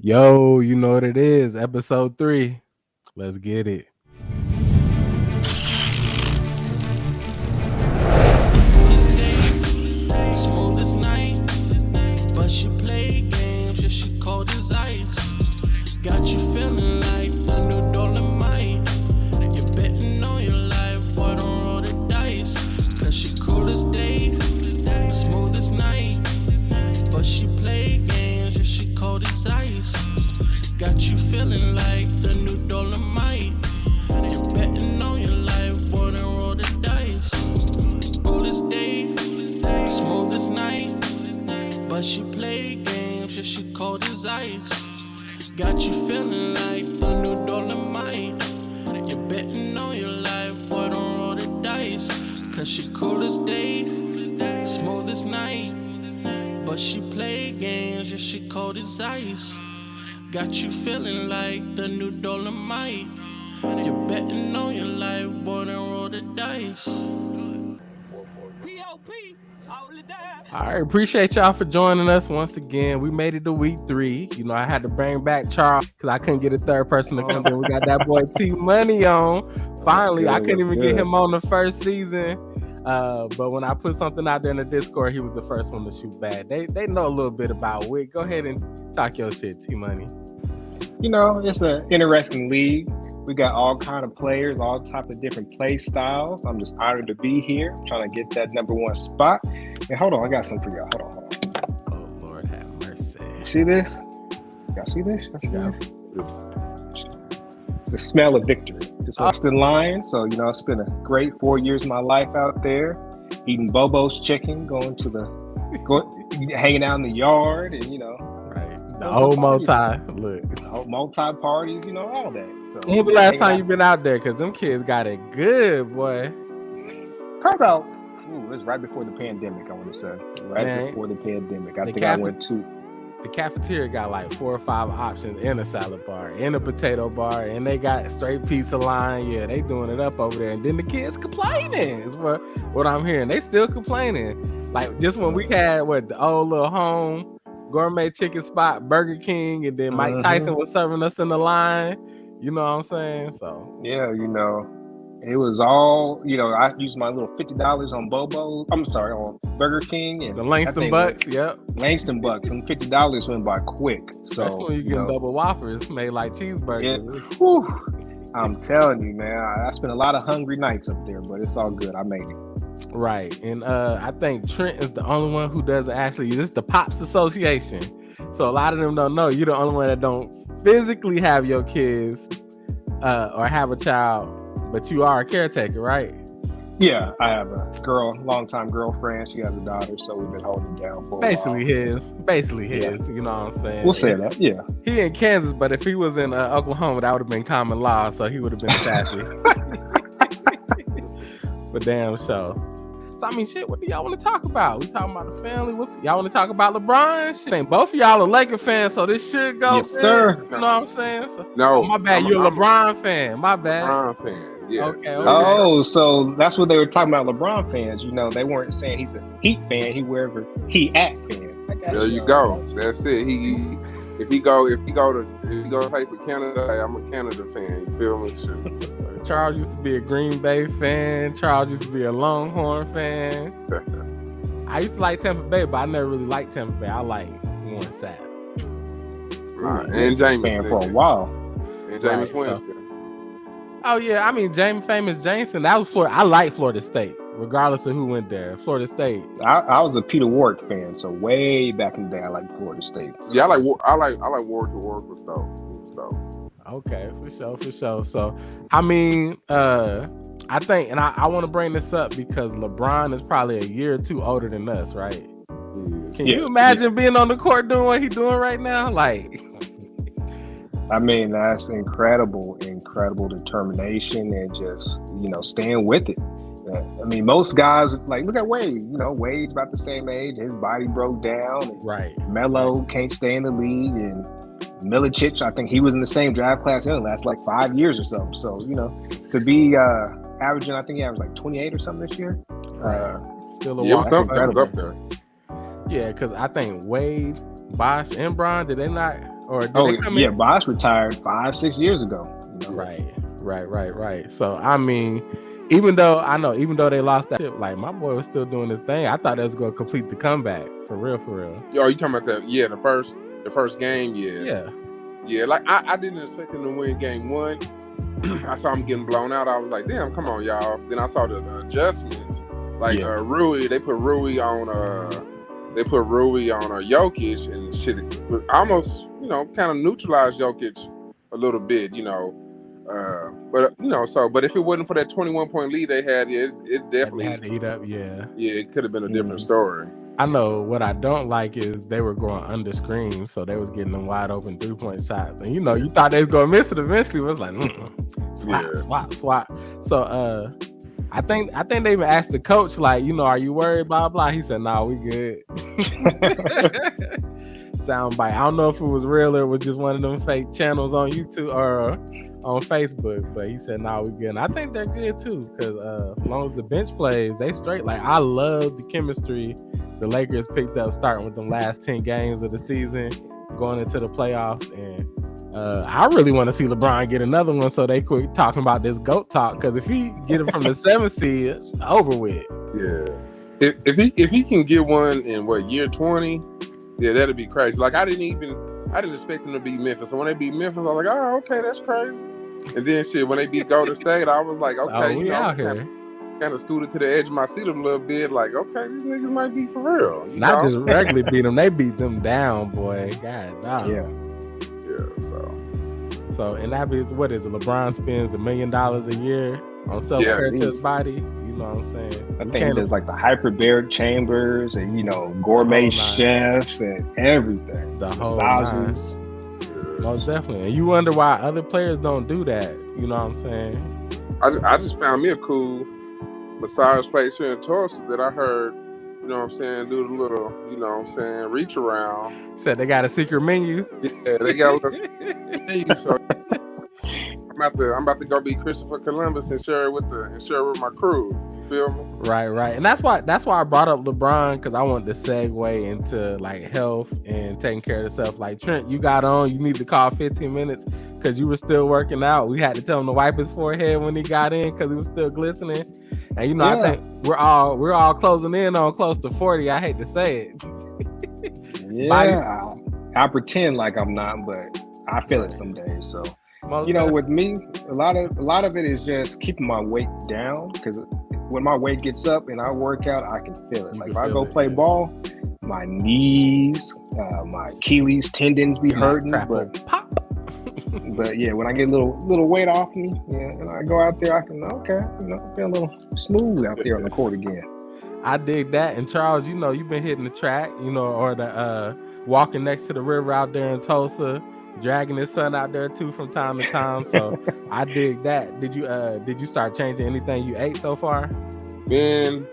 Yo, you know what it is. Episode 3. Let's get it. Smooth as night, but she play games, yeah, she cold as ice. Got you feeling like the new Dolomite. You're betting on your life, boy, don't roll the dice. Cause she cool as day, smooth as night, but she play games, yeah, she cold as ice. Got you feeling like the new Dolomite. You're betting on your life, boy, don't roll the dice. Cool as day, smooth as night, but she play games, yeah, she cold as ice. Got you feeling like the new Dolomite. You're betting on your life, boy, don't roll the dice. Cause she cool as day, smooth as night, but she play games, yeah, she cold as ice. Got you feeling like the new Dolomite. You're betting on your life, boy, don't roll the dice. All right, appreciate y'all for joining us once again. We made it to week 3. You know, I had to bring back Charles because I couldn't get a third person to come in. We got that boy T Money on. Finally, I couldn't even get him on the first season. But when I put something out there in the Discord, he was the first one to shoot back. They know a little bit about Wick. Go ahead and talk your shit, T Money. You know, it's an interesting league. We got all kind of players, all type of different play styles. I'm just honored to be here. I'm trying to get that number 1 spot. And hold on, I got something for y'all. Hold on. Oh, Lord have mercy. See this? Y'all see this? This? It's the smell of victory. Just Western Lion. So, you know, it's been a great 4 years of my life out there. Eating Bobo's chicken, hanging out in the yard, and, you know. The whole multi-parties, you know, all that. So when was the last time you been out there? Because them kids got it good, boy. Probably about, it was right before the pandemic, I want to say. Before the pandemic. I think I went to. The cafeteria got like 4 or 5 options in a salad bar, in a potato bar, and they got straight pizza line. Yeah, they doing it up over there. And then the kids complaining is what I'm hearing. They still complaining. Like just when we had the old little home gourmet chicken spot, Burger King, and then Mike Tyson was serving us in the line. You know what I'm saying? So yeah, you know, it was all, you know, I used my little $50 on on Burger King and the Langston Bucks. Langston Bucks, and $50 went by quick. So that's when you get double Whoppers made like cheeseburgers. Yeah. I'm telling you, man, I spent a lot of hungry nights up there, but it's all good. I made it. Right. And I think Trent is the only one who doesn't actually. This is the Pops Association. So a lot of them don't know. You're the only one that don't physically have your kids or have a child, but you are a caretaker, right? Yeah, I have a longtime girlfriend. She has a daughter, so we've been holding it down for Basically his, you know what I'm saying? We'll say that, yeah. He in Kansas, but if he was in Oklahoma, that would have been common law, so he would have been sassy. But damn sure. So, I mean, shit, what do y'all want to talk about? We talking about the family? Y'all want to talk about LeBron? Shit, ain't both of y'all are Laker fans, so this should go. Yes, sir. You know what I'm saying? So, no. My bad. You're a LeBron fan. My bad. LeBron fan. Yes. Okay. Oh, so that's what they were talking about, LeBron fans. You know, they weren't saying he's a Heat fan. He wherever he at fan. There you go. That's it. If he go to play for Canada, I'm a Canada fan. You feel me? Sure. Charles used to be a Green Bay fan. Charles used to be a Longhorn fan. I used to like Tampa Bay, but I never really liked Tampa Bay. I like Warren Sapp. And James fan for a while. And James Winston. So. Oh yeah, I mean Famous Jameson. That was Florida. I like Florida State, regardless of who went there. Florida State. I was a Peter Warwick fan, so way back in the day, I liked Florida State. Yeah, I like Warwick to Warwick with Stowe. Okay, for sure. So, I mean, I think, and I want to bring this up because LeBron is probably a year or 2 older than us, right? Can you imagine being on the court doing what he's doing right now? Like, I mean, that's incredible determination and just, you know, staying with it. I mean, most guys, like, look at Wade. You know, Wade's about the same age. His body broke down. Right. Melo can't stay in the league, and Milicic, I think he was in the same draft class. It lasts like 5 years or something. So, you know, to be averaging, I think he averaged like 28 or something this year. Still a walk. Something up there. Yeah, because I think Wade, Bosh, and Bron, did they not Or did Oh they come yeah, in? Bosh retired 5-6 years ago. You know? Right. So I mean, even though they lost that ship, like my boy was still doing his thing. I thought that was going to complete the comeback for real. Oh, you talking about the first game? Yeah. Like I didn't expect him to win game 1. I saw him getting blown out. I was like, damn, come on, y'all. Then I saw the adjustments. Like Rui, they put Rui on Jokic and shit. Almost, kind of neutralized Jokic a little bit, but if it wasn't for that 21-point lead they had, it definitely had to eat up. Yeah, it could have been a different story. I know what I don't like is they were going under screens, so they was getting them wide open 3-point shots, and you thought they was gonna miss it eventually. It was like swap. So I think they even asked the coach, like, are you worried? Blah blah. He said, "Nah, we good." Soundbite. I don't know if it was real or it was just one of them fake channels on YouTube or on Facebook, but he said, "Nah, we good." And I think they're good too, because as long as the bench plays, they straight. Like, I love the chemistry the Lakers picked up starting with the last 10 games of the season, going into the playoffs, and I really want to see LeBron get another one so they quit talking about this GOAT talk, because if he get it from the 7th seed, it's over with. Yeah. If he can get one in year 20, yeah, that'd be crazy. Like I didn't expect them to beat Memphis. So when they beat Memphis, I was like, oh, okay, that's crazy. And then when they beat Golden State, I was like, okay, we out here. Kind of scooted to the edge of my seat a little bit, like, okay, these niggas might be for real. Not just regularly beat them, they beat them down, boy. God damn. Yeah. So and that means, what is it? LeBron spends $1 million a year on self-care to his body. You know what I'm saying? I think there's like the hyperbaric chambers and gourmet chefs and everything. The whole massages. Most definitely. And you wonder why other players don't do that. You know what I'm saying? I just found me a cool massage place here in Tulsa that I heard, do the little, reach around. Said they got a secret menu. Yeah, they got a little menu. So I'm about to go be Christopher Columbus and share it with my crew. You feel me? Right. And that's why I brought up LeBron, because I wanted to segue into like health and taking care of yourself. Like, Trent, you got on, you need to call 15 minutes because you were still working out. We had to tell him to wipe his forehead when he got in because he was still glistening. And I think we're all closing in on close to 40. I hate to say it. Yeah, I pretend like I'm not, but I feel it some days. So with me, a lot of it is just keeping my weight down, because when my weight gets up and I work out, I can feel it. Like if I go play ball, my knees, my Achilles tendons be hurting, but yeah, when I get a little weight off me, and I go out there, I can feel a little smooth out there on the court again. I dig that. And Charles, you've been hitting the track, or the walking next to the river out there in Tulsa, dragging his son out there too from time to time. So I dig that. Did you start changing anything you ate so far? Man,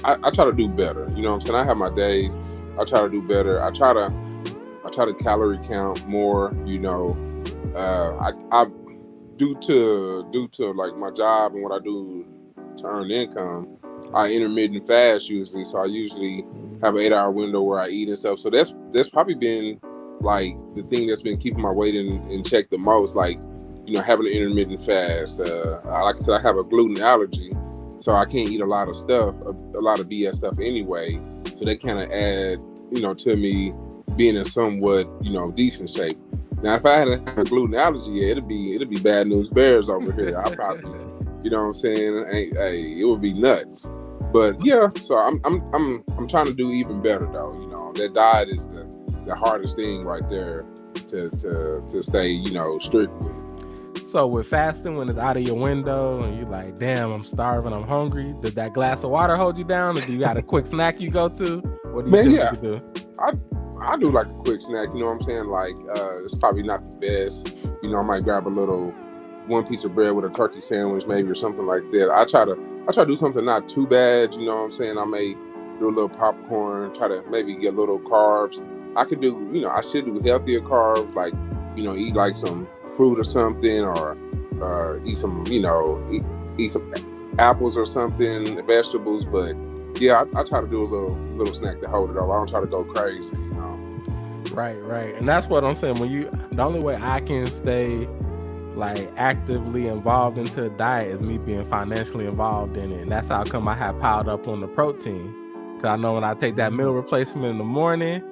I try to do better. You know what I'm saying? I have my days. I try to do better. I try to calorie count more. I due to like my job and what I do to earn income, I intermittent fast usually. So I usually have an 8-hour window where I eat and stuff. So that's probably been like the thing that's been keeping my weight in check the most. Like, having an intermittent fast. Like I said, I have a gluten allergy, so I can't eat a lot of stuff, a lot of BS stuff anyway. So that kind of add, to me being in somewhat, decent shape. Now, if I had a gluten allergy, it'd be bad news bears over here. I probably, you know what I'm saying? Hey, it would be nuts. But yeah, so I'm trying to do even better though. That diet is the hardest thing right there to stay, strict with. So with fasting, when it's out of your window and you're like, damn, I'm starving, I'm hungry, does that glass of water hold you down, or do you got a quick snack you go to? What do you typically do? I do like a quick snack, you know what I'm saying? Like, it's probably not the best. I might grab one piece of bread with a turkey sandwich maybe, or something like that. I try to do something not too bad, you know what I'm saying? I may do a little popcorn, try to maybe get a little carbs. I could do, I should do healthier carbs, like, eat like some fruit or something, or eat some, eat some apples or something, vegetables. But yeah, I try to do a little snack to hold it up. I don't try to go crazy, Right. And that's what I'm saying. The only way I can stay like actively involved into a diet is me being financially involved in it. And that's how come I have piled up on the protein. Cause I know when I take that meal replacement in the morning,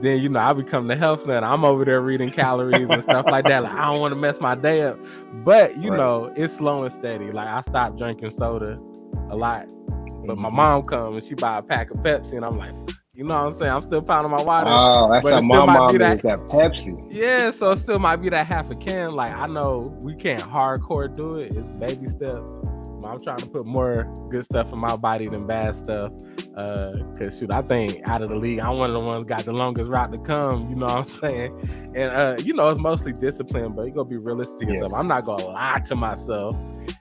then I become the health nut. I'm over there reading calories and stuff like that. Like I don't want to mess my day up. But it's slow and steady. Like I stopped drinking soda a lot. But my mom comes and she buy a pack of Pepsi and I'm like, you know what I'm saying? I'm still pounding my water. Oh, that's how my mom is, that Pepsi. Yeah, so it still might be that half a can. Like, I know we can't hardcore do it. It's baby steps. But I'm trying to put more good stuff in my body than bad stuff. Because, shoot, I think out of the league, I'm one of the ones got the longest route to come. You know what I'm saying? And, it's mostly discipline, but you got to be realistic to yourself. I'm not going to lie to myself,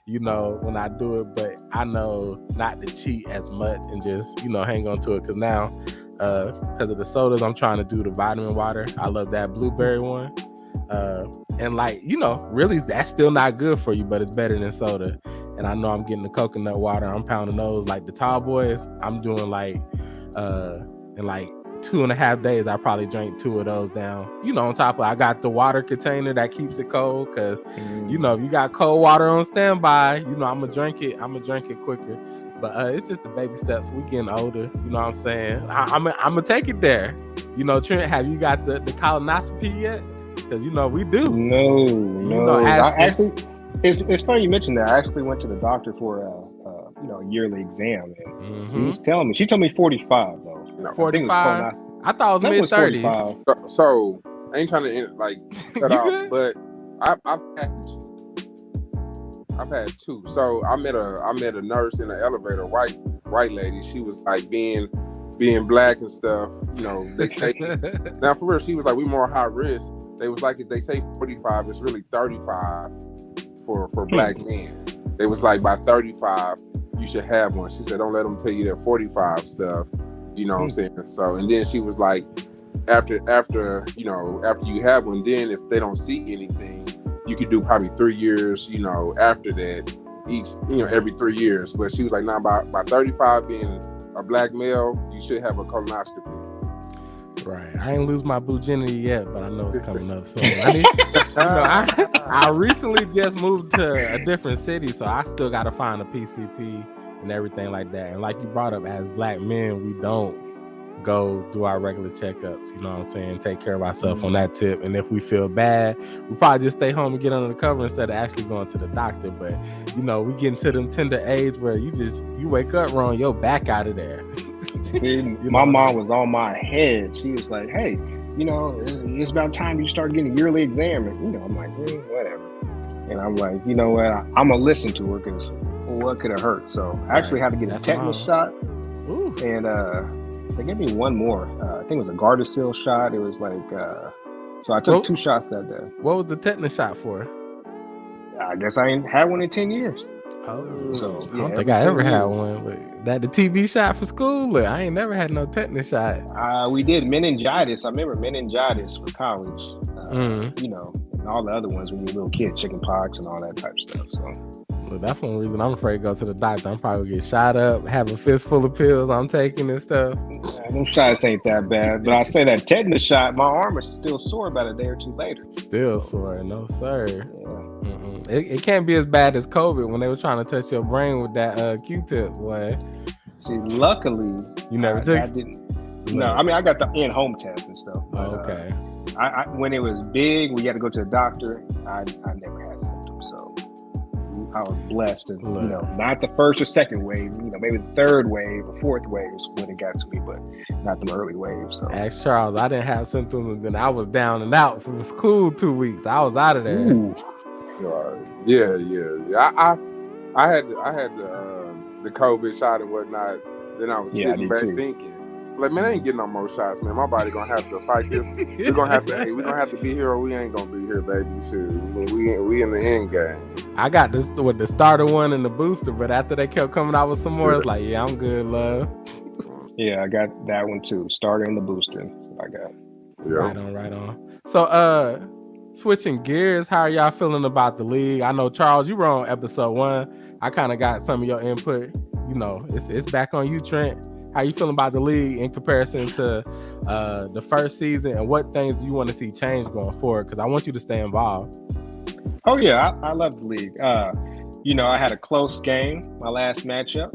when I do it. But I know not to cheat as much and just, hang on to it. Because now... because of the sodas, I'm trying to do the vitamin water. I love that blueberry one. And really that's still not good for you, but it's better than soda. And I know I'm getting the coconut water. I'm pounding those like the tall boys. I'm doing in 2.5 days, I probably drank 2 of those down. On top of I got the water container that keeps it cold. Cause if you got cold water on standby, I'm gonna drink it. I'm gonna drink it quicker. But it's just the baby steps. We getting older. You know what I'm saying? I'm gonna take it there. Trent, have you got the colonoscopy yet? Because we do. No. I actually, it's funny you mentioned that. I actually went to the doctor for a yearly exam, and he was telling me. She told me 45 though. No, 45. I thought it was mid-30s. So I ain't trying to cut off, good? but I've had 2. So I met a nurse in the elevator, white lady. She was like being black and stuff. They say now for real. She was like, we more high risk. They was like, if they say 45, it's really 35 for black men. They was like, by 35, you should have one. She said, don't let them tell you that 45 stuff. You know what I'm saying? So, and then she was like, after you have one, then if they don't see anything, you could do probably 3 years, after that, every 3 years. But she was like, nah, by 35 being a black male, you should have a colonoscopy. Right. I ain't lose my virginity yet, but I know it's coming up soon. I recently just moved to a different city, so I still got to find a PCP and everything like that. And like you brought up, as black men, we don't go do our regular checkups, you know what I'm saying, take care of ourselves on that tip. And if we feel bad, we probably just stay home and get under the cover instead of actually going to the doctor. But we get into them tender age where you wake up wrong, your back out of there. See, my mom was on my head. She was like, hey, it's about time you start getting a yearly exam. And I'm like, whatever. And I'm like, you know what, I'm gonna listen to her, because what could have hurt? So I actually had to get a tetanus shot. Ooh. And they gave me one more. I think it was a Gardasil shot. It was like, so I took 2 shots that day. What was the tetanus shot for? I guess I ain't had one in 10 years. Oh, so I don't think I ever had one. But that the TB shot for school? Look, I ain't never had no tetanus shot. We did meningitis. I remember meningitis for college. And all the other ones when you're a little kid, chicken pox and all that type of stuff. So. Look, that's one reason I'm afraid to go to the doctor. I'm probably gonna get shot up, have a fistful of pills I'm taking and stuff. Them shots ain't that bad, but I say that tetanus shot, my arm is still sore about a day or 2 later. Still sore, no sir. Yeah. It can't be as bad as COVID when they were trying to touch your brain with that Q-tip, boy. See, luckily, you never took. I didn't. No, I mean I got the in-home test and stuff. But, okay. I when it was big, we had to go to the doctor. I never had symptoms, so I was blessed. And not the first or second wave. Maybe the third wave or fourth wave is when it got to me, but not the early waves. So ask Charles. I didn't have symptoms, and then I was down and out from school 2 weeks. I was out of there. Ooh. Yeah. I had the COVID shot and whatnot. Then I was sitting back thinking, like, man, I ain't getting no more shots, man. My body gonna have to fight this. We're gonna have to be here, or we ain't gonna be here, baby. Shoot, we in the end game. I got this with the starter one and the booster, but after they kept coming out with some more, it's like, yeah, I'm good, love. Yeah, I got that one too. Starter and the booster. I got. Yeah. Right on. So, switching gears, how are y'all feeling about the league? I know, Charles, you were on episode 1. I kind of got some of your input. It's back on you, Trent. How you feeling about the league in comparison to the first season, and what things do you want to see change going forward? Because I want you to stay involved. Oh yeah, I love the league. I had a close game my last matchup.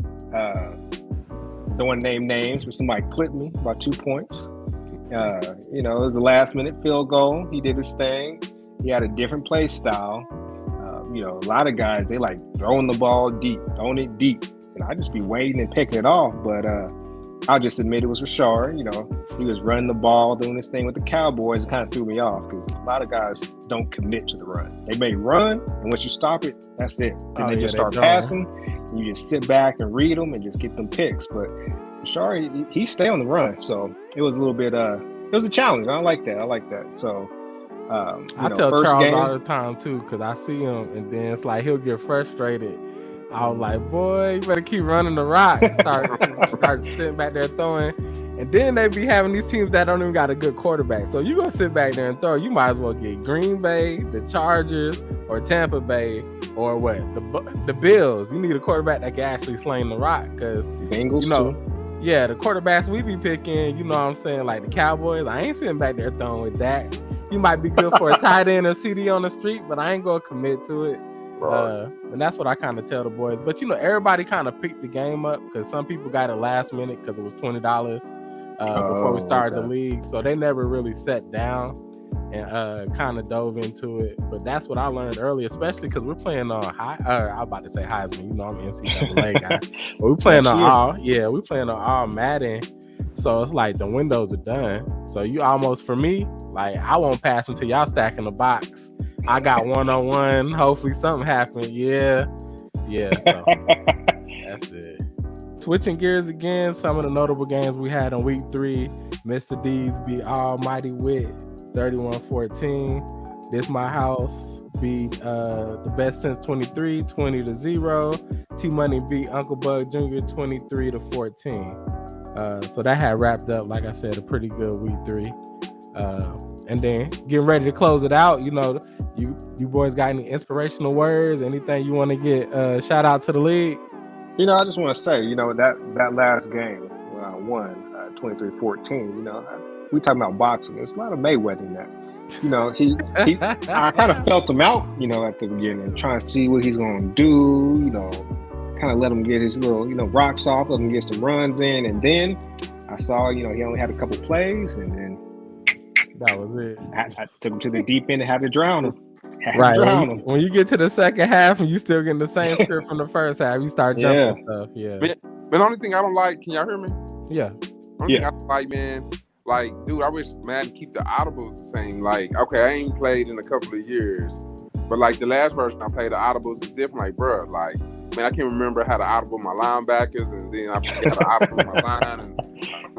Don't want to name names, but somebody clipped me by 2 points. It was a last minute field goal. He did his thing. He had a different play style. A lot of guys, they like throwing the ball deep, throwing it deep. And I just be waiting and picking it off. But I'll just admit it was Rashard. He was running the ball, doing this thing with the Cowboys. It kind of threw me off because a lot of guys don't commit to the run. They may run, and once you stop it, that's it. Then they just start passing. And you just sit back and read them and just get them picks. But Rashard, he stay on the run. So it was a little bit, it was a challenge. I like that. So, I tell Charles all the time too, because I see him and then it's like he'll get frustrated. I was like, boy, you better keep running the rock. Start sitting back there throwing. And then they be having these teams that don't even got a good quarterback. So you gonna sit back there and throw. You might as well get Green Bay, the Chargers, or Tampa Bay, or what? The Bills. You need a quarterback that can actually sling the rock. Because Bengals too. Yeah, the quarterbacks we be picking, you know what I'm saying, like the Cowboys, I ain't sitting back there throwing with that. You might be good for a tight end or CD on the street, but I ain't gonna commit to it. And that's what I kind of tell the boys. But everybody kind of picked the game up because some people got it last minute because it was $20 before we started the league, so they never really sat down and kind of dove into it. But that's what I learned early, especially because we're playing on I'm about to say Heisman. I'm an NCAA guy, but we're playing on all Madden. So it's like the windows are done. So you almost, for me, like I won't pass until y'all stacking the box. I got 1-on-1. Hopefully something happened. Yeah. So that's it. Switching gears again, some of the notable games we had in week 3. Mr. D's beat Almighty Wit 31-14. This My House beat the Best Since 23, 20-0. T-Money beat Uncle Bug Jr. 23-14. So that had wrapped up, like I said, a pretty good week 3. And then getting ready to close it out, you boys got any inspirational words? Anything you want to get shout out to the league? I just want to say, that last game when I won 23-14, we talking about boxing. There's a lot of Mayweather in that. I kind of felt him out, at the beginning, trying to see what he's going to do, kind of let him get his little, rocks off, let him get some runs in. And then I saw, he only had a couple plays, and then that was it. I took him to the deep end and had to drown him. Right. When you get to the second half and you still getting the same script from the first half, you start jumping stuff. Yeah. But the only thing I don't like, can y'all hear me? Yeah. Only thing I don't like, man, like, dude, I wish Madden keep the audibles the same. Like, okay, I ain't played in a couple of years, but like the last version I played, the audibles is different. Like, bro, like, man, I can't remember how to audible my linebackers, and then I forgot to audible my line and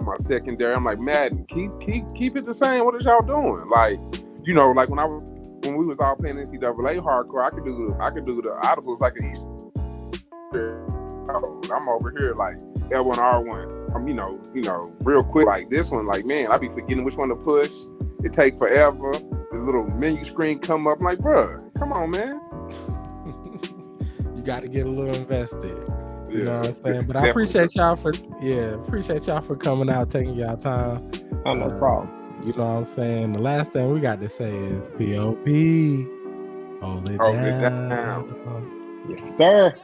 my secondary. I'm like, Madden, keep it the same. What is y'all doing? Like, like when we was all playing NCAA hardcore, I could do the audibles like an Easter. I'm over here like L1 R1. I'm real quick. Like this one, like, man, I be forgetting which one to push. It take forever. The little menu screen come up. I'm like, bruh, come on, man. You got to get a little invested. You know what I'm saying? But I appreciate y'all for coming out, taking y'all time. Oh, no problem. You know what I'm saying? The last thing we got to say is POP. Hold it down. Yes, sir.